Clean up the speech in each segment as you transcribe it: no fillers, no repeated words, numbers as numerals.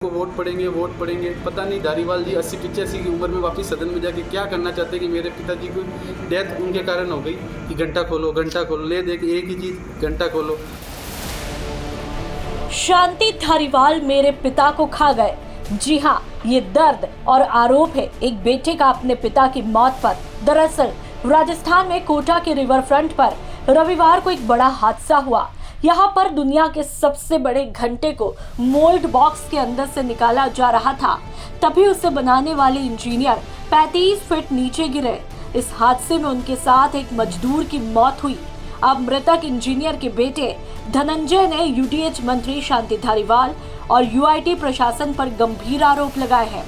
को वोट पड़ेंगे। पता नहीं धारीवाल जी 80-85 की उम्र में वापस सदन में जाके क्या करना चाहते हैं कि मेरे पिताजी को डेथ उनके कारण हो गई कि घंटा खोलो ले देख एक ही चीज़ घंटा खोलो। शांति धारीवाल मेरे पिता को खा गए। जी हाँ, ये दर्द और आरोप है एक बेटे का अपने पिता की मौत पर। दरअसल राजस्थान में कोटा के रिवर फ्रंट पर रविवार को एक बड़ा हादसा हुआ। यहाँ पर दुनिया के सबसे बड़े घंटे को मोल्ड बॉक्स के अंदर से निकाला जा रहा था, तभी उसे बनाने वाले इंजीनियर 35 फीट नीचे गिरे। इस हादसे में उनके साथ एक मजदूर की मौत हुई। अब मृतक इंजीनियर के बेटे धनंजय ने यूडीएच मंत्री शांति धारीवाल और यूआईटी प्रशासन पर गंभीर आरोप लगाए हैं।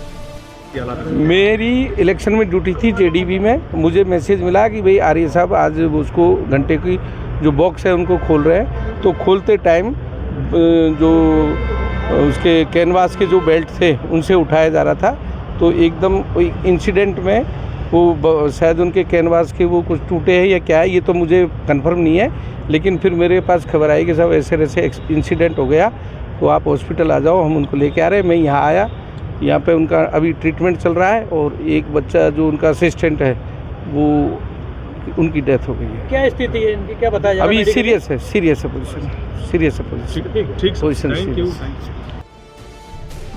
मेरी इलेक्शन में ड्यूटी थी जेडीबी में। मुझे मैसेज मिला कि भाई आर्य साहब आज उसको घंटे की जो बॉक्स है उनको खोल रहे हैं। तो खोलते टाइम जो उसके कैनवास के जो बेल्ट थे उनसे उठाया जा रहा था, तो एकदम इंसिडेंट में वो शायद उनके कैनवास के वो कुछ टूटे हैं या क्या है, ये तो मुझे कंफर्म नहीं है। लेकिन फिर मेरे पास खबर आई कि साहब ऐसे इंसिडेंट हो गया, तो आप हॉस्पिटल आ जाओ, हम उनको लेके आ रहे हैं। मैं यहाँ आया, यहाँ पे उनका अभी ट्रीटमेंट चल रहा है और एक बच्चा जो उनका असिस्टेंट है वो उनकी डेथ हो गई है। क्या स्थिति है इनकी, क्या बताया जा रहा है? अभी सीरियस है पोजीशन।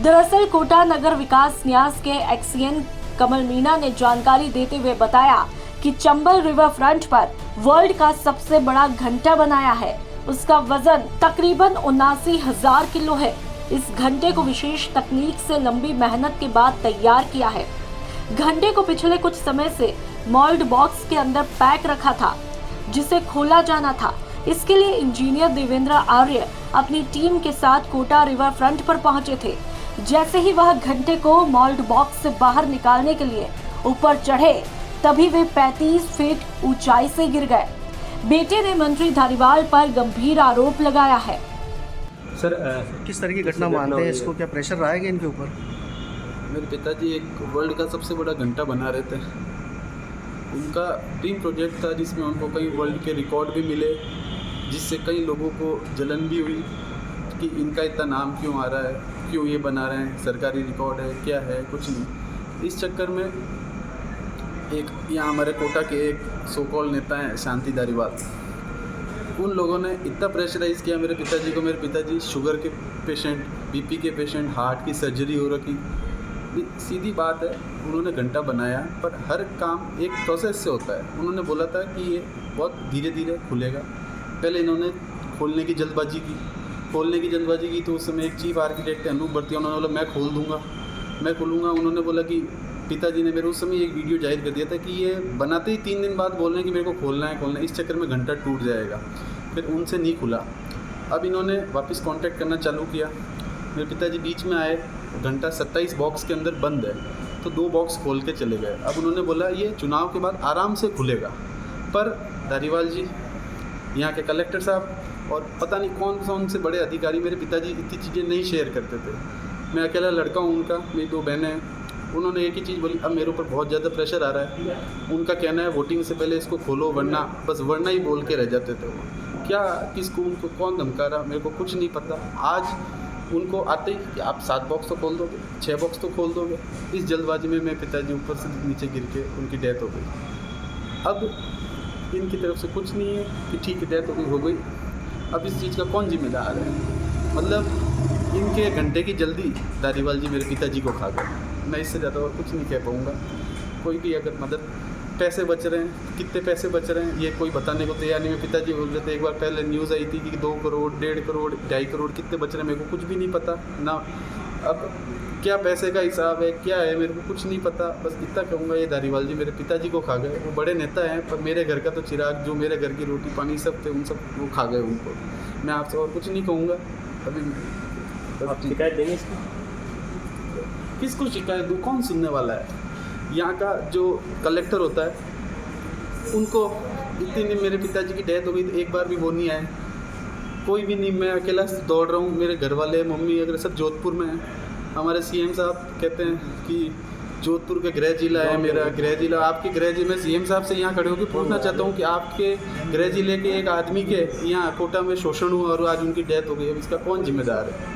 दरअसल कोटा नगर विकास न्यास के एक्सीएन कमल मीना ने जानकारी देते हुए बताया कि चंबल रिवर फ्रंट पर वर्ल्ड का सबसे बड़ा घंटा बनाया है। उसका वजन तकरीबन 79,000 किलो है। इस घंटे को विशेष तकनीक से लंबी मेहनत के बाद तैयार किया है। घंटे को पिछले कुछ समय से मोल्ड बॉक्स के अंदर पैक रखा था, जिसे खोला जाना था। इसके लिए इंजीनियर देवेंद्र आर्य अपनी टीम के साथ कोटा रिवर फ्रंट पर पहुंचे थे। जैसे ही वह घंटे को मोल्ड बॉक्स से बाहर निकालने के लिए ऊपर चढ़े, तभी वे 35 फीट ऊंचाई से गिर गए। बेटे ने मंत्री धारीवाल पर गंभीर आरोप लगाया है। सर किस तरह की घटना मानते हैं इसको, क्या प्रेशर रहा है कि इनके ऊपर? मेरे पिताजी एक वर्ल्ड का सबसे बड़ा घंटा बना रहे थे। उनका ड्रीम प्रोजेक्ट था जिसमें उनको कई वर्ल्ड के रिकॉर्ड भी मिले, जिससे कई लोगों को जलन भी हुई कि इनका इतना नाम क्यों आ रहा है, क्यों ये बना रहे हैं, सरकारी रिकॉर्ड है क्या है, कुछ नहीं। इस चक्कर में एक यहाँ हमारे कोटा के एक सो कॉल नेता हैं शांति धारीवाल, उन लोगों ने इतना प्रेशराइज़ किया मेरे पिताजी को। मेरे पिताजी शुगर के पेशेंट, बीपी के पेशेंट, हार्ट की सर्जरी हो रखी। सीधी बात है, उन्होंने घंटा बनाया, पर हर काम एक प्रोसेस से होता है। उन्होंने बोला था कि ये बहुत धीरे धीरे खुलेगा। पहले इन्होंने खोलने की जल्दबाजी की, तो उस समय एक चीफ आर्किटेक्ट अनूप बर्तिया, उन्होंने बोला मैं खोलूँगा। उन्होंने बोला कि पिताजी ने मेरे उस समय एक वीडियो जाहिर कर दिया था कि ये बनाते ही 3 दिन बाद बोल रहे हैं कि मेरे को खोलना है। इस चक्कर में घंटा टूट जाएगा, फिर उनसे नहीं खुला। अब इन्होंने वापस कांटेक्ट करना चालू किया। मेरे पिताजी बीच में आए, घंटा 27 बॉक्स के अंदर बंद है, तो 2 बॉक्स खोल के चले गए। अब उन्होंने बोला ये चुनाव के बाद आराम से खुलेगा, पर धारीवाल जी, यहाँ के कलेक्टर साहब और पता नहीं कौन से बड़े अधिकारी मेरे पिताजी इतनी चीज़ें नहीं शेयर करते थे। मैं अकेला लड़का हूँ उनका, मेरी 2 बहनें हैं। उन्होंने एक ही चीज़ बोली, अब मेरे ऊपर बहुत ज़्यादा प्रेशर आ रहा है। उनका कहना है वोटिंग से पहले इसको खोलो, वरना ही बोल के रह जाते थे वो। क्या किसको उनको कौन धमका रहा, मेरे को कुछ नहीं पता। आज उनको आते ही कि आप 7 बॉक्स तो खोल दोगे, 6 बॉक्स तो खोल दोगे। इस जल्दबाजी में मेरे पिताजी ऊपर से नीचे गिर के उनकी डेथ हो गई। अब इनकी तरफ से कुछ नहीं है कि ठीक है डेथ हो गई। अब इस चीज़ का कौन जिम्मेदार है? मतलब इनके घंटे की जल्दी धारीवाल जी मेरे पिताजी को खा गए। मैं इससे ज़्यादा और कुछ नहीं कह पाऊँगा। कोई भी अगर मदद, पैसे बच रहे हैं, कितने पैसे बच रहे हैं ये कोई बताने को तैयार नहीं। मेरे पिताजी बोल रहे थे, एक बार पहले न्यूज़ आई थी कि 2 करोड़, 1.5 करोड़, 2.5 करोड़ कितने बच रहे हैं, मेरे को कुछ भी नहीं पता ना। अब क्या पैसे का हिसाब है, क्या है, मेरे को कुछ नहीं पता। बस इतना कहूँगा, ये धारीवाल जी मेरे पिताजी को खा गए। वो बड़े नेता हैं, पर मेरे घर का तो चिराग, जो मेरे घर की रोटी पानी सब थे, उन सब वो खा गए उनको। मैं आपसे और कुछ नहीं कहूँगा। अभी आप शिकायत देंगे इसकी? किसको शिकायत दूँ, कौन सुनने वाला है? यहाँ का जो कलेक्टर होता है, उनको इतनी दिन मेरे पिताजी की डेथ हो गई तो एक बार भी वो नहीं आए, कोई भी नहीं। मैं अकेला दौड़ रहा हूँ, मेरे घर वाले, मम्मी अगर सब जोधपुर में हैं। हमारे सीएम साहब कहते हैं कि जोधपुर का गृह जिला है मेरा, गृह जिला। आपके गृह जिले में सीएम साहब से यहाँ खड़े होकर पूछना चाहता हूँ कि आपके गृह जिले के एक आदमी के यहाँ कोटा में शोषण हुआ और आज उनकी डेथ हो गई, अब इसका कौन जिम्मेदार है?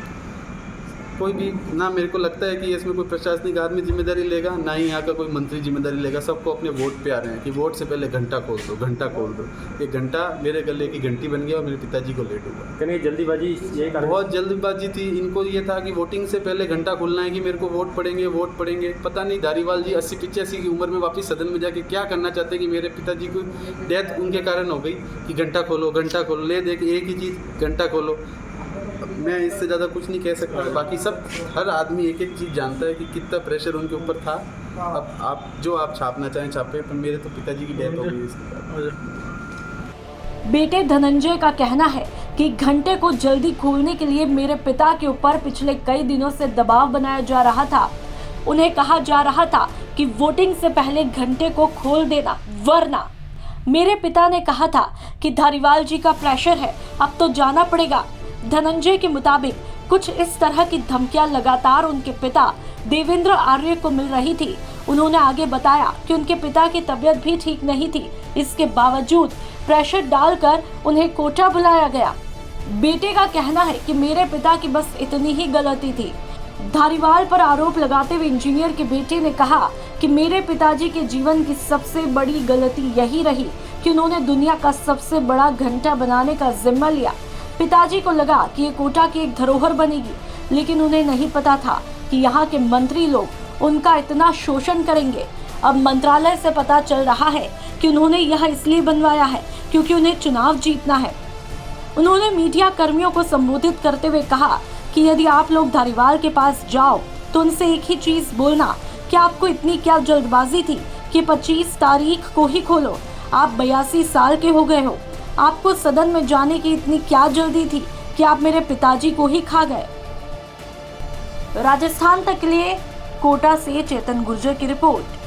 कोई भी ना मेरे को लगता है कि इसमें कोई प्रशासनिक आदमी जिम्मेदारी लेगा, ना ही यहाँ का कोई मंत्री जिम्मेदारी लेगा। सबको अपने वोट पे आ रहे हैं कि वोट से पहले घंटा खोल दो, घंटा खोल दो। ये घंटा मेरे गले की घंटी बन गया और मेरे पिताजी को लेट हुआ। कहीं जल्दीबाजी, ये बहुत जल्दबाजी थी। इनको ये था कि वोटिंग से पहले घंटा खोलना है कि मेरे को वोट पड़ेंगे। पता नहीं धारीवाल जी 80-85 की उम्र में वापस सदन में जाके क्या करना चाहते हैं कि मेरे पिताजी को डेथ उनके कारण हो गई कि घंटा खोलो, ले देख एक ही चीज़, घंटा खोलो। मैं इससे ज़्यादा कुछ नहीं कह सकता। बाकी सब हर आदमी एक एक चीज़ जानता है कि कितना प्रेशर उनके ऊपर था। अब आप छापना चाहें छापे, पर मेरे तो पिताजी की डेथ हो गई इसके बाद। बेटे धनंजय का कहना है कि घंटे को जल्दी खोलने के लिए मेरे पिता के ऊपर पिछले कई दिनों से दबाव बनाया जा रहा था। उन्हें कहा जा रहा था कि वोटिंग से पहले घंटे को खोल देना, वरना मेरे पिता ने कहा था कि धारीवाल जी का प्रेशर है, अब तो जाना पड़ेगा। धनंजय के मुताबिक कुछ इस तरह की धमकियां लगातार उनके पिता देवेंद्र आर्य को मिल रही थी। उन्होंने आगे बताया कि उनके पिता की तबीयत भी ठीक नहीं थी, इसके बावजूद प्रेशर डालकर उन्हें कोटा बुलाया गया। बेटे का कहना है कि मेरे पिता की बस इतनी ही गलती थी। धारीवाल पर आरोप लगाते हुए इंजीनियर के बेटे ने कहा कि मेरे पिताजी के जीवन की सबसे बड़ी गलती यही रही कि उन्होंने दुनिया का सबसे बड़ा घंटा बनाने का जिम्मा लिया। पिताजी को लगा कि ये कोटा की एक धरोहर बनेगी, लेकिन उन्हें नहीं पता था कि यहाँ के मंत्री लोग उनका इतना शोषण करेंगे। अब मंत्रालय से पता चल रहा है कि उन्होंने यह इसलिए बनवाया है क्योंकि उन्हें चुनाव जीतना है। उन्होंने मीडिया कर्मियों को संबोधित करते हुए कहा कि यदि आप लोग धारीवाल के पास जाओ तो उनसे एक ही चीज बोलना कि आपको इतनी क्या जल्दबाजी थी कि 25 तारीख को ही खोलो। आप 82 साल के हो गए हो, आपको सदन में जाने की इतनी क्या जल्दी थी कि आप मेरे पिताजी को ही खा गए। राजस्थान तक के लिए कोटा से चेतन गुर्जर की रिपोर्ट।